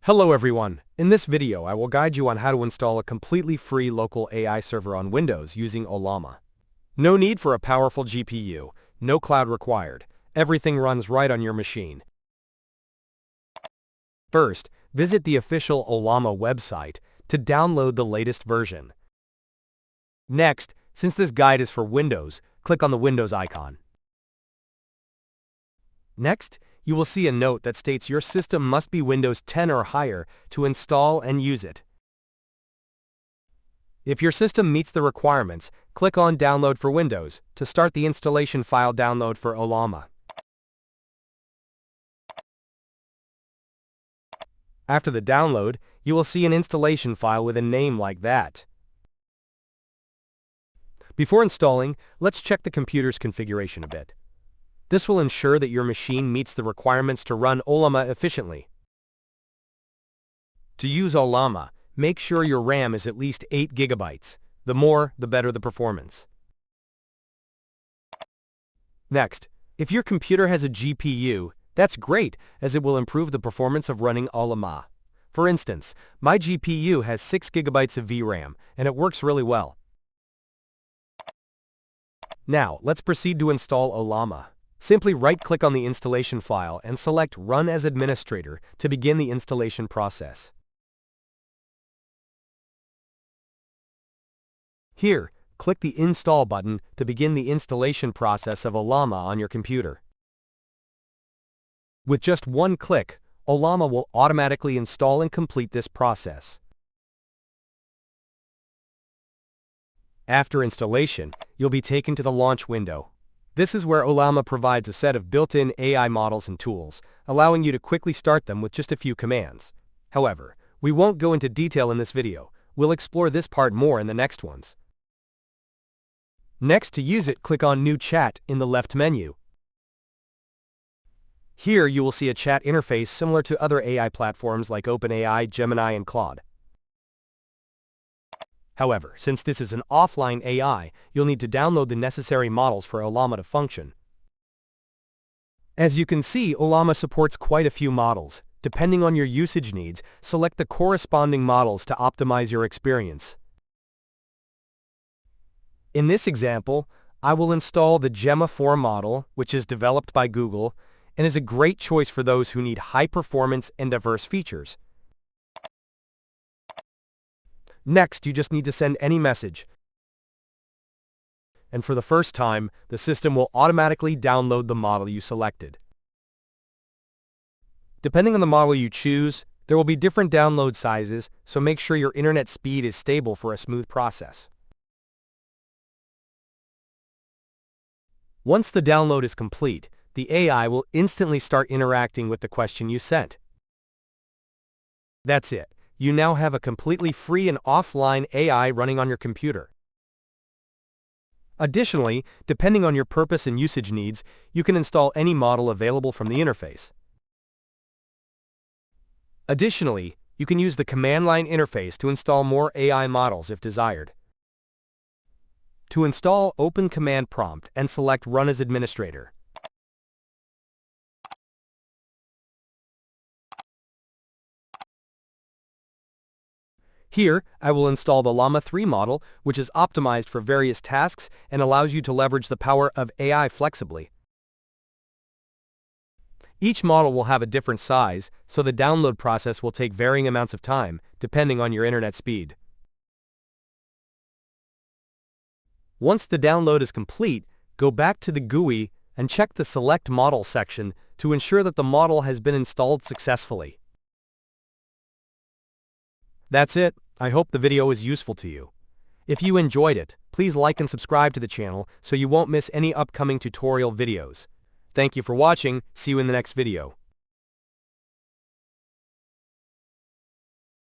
Hello everyone! In this video I will guide you on how to install a completely free local AI server on Windows using Ollama. No need for a powerful GPU, no cloud required. Everything runs right on your machine. First, visit the official Ollama website to download the latest version. Next, since this guide is for Windows, click on the Windows icon. Next, you will see a note that states your system must be Windows 10 or higher to install and use it. If your system meets the requirements, click on Download for Windows to start the installation file download for Ollama. After the download, you will see an installation file with a name like that. Before installing, let's check the computer's configuration a bit. This will ensure that your machine meets the requirements to run Ollama efficiently. To use Ollama, make sure your RAM is at least 8 GB. The more, the better the performance. Next, if your computer has a GPU, that's great, as it will improve the performance of running Ollama. For instance, my GPU has 6 GB of VRAM, and it works really well. Now, let's proceed to install Ollama. Simply right-click on the installation file and select Run as Administrator to begin the installation process. Here, click the Install button to begin the installation process of Ollama on your computer. With just one click, Ollama will automatically install and complete this process. After installation, you'll be taken to the launch window. This is where Ollama provides a set of built-in AI models and tools, allowing you to quickly start them with just a few commands. However, we won't go into detail in this video. We'll explore this part more in the next ones. Next, to use it, click on New Chat in the left menu. Here you will see a chat interface similar to other AI platforms like OpenAI, Gemini, and Claude. However, since this is an offline AI, you'll need to download the necessary models for Ollama to function. As you can see, Ollama supports quite a few models. Depending on your usage needs, select the corresponding models to optimize your experience. In this example, I will install the Gemma4 model, which is developed by Google, and is a great choice for those who need high performance and diverse features. Next, you just need to send any message. And for the first time, the system will automatically download the model you selected. Depending on the model you choose, there will be different download sizes, so make sure your internet speed is stable for a smooth process. Once the download is complete, the AI will instantly start interacting with the question you sent. That's it. You now have a completely free and offline AI running on your computer. Additionally, depending on your purpose and usage needs, you can install any model available from the interface. Additionally, you can use the command line interface to install more AI models if desired. To install, open Command Prompt and select Run as Administrator. Here, I will install the Llama 3 model, which is optimized for various tasks and allows you to leverage the power of AI flexibly. Each model will have a different size, so the download process will take varying amounts of time, depending on your internet speed. Once the download is complete, go back to the GUI and check the Select Model section to ensure that the model has been installed successfully. That's it. I hope the video is useful to you. If you enjoyed it, please like and subscribe to the channel so you won't miss any upcoming tutorial videos. Thank you for watching. See you in the next video.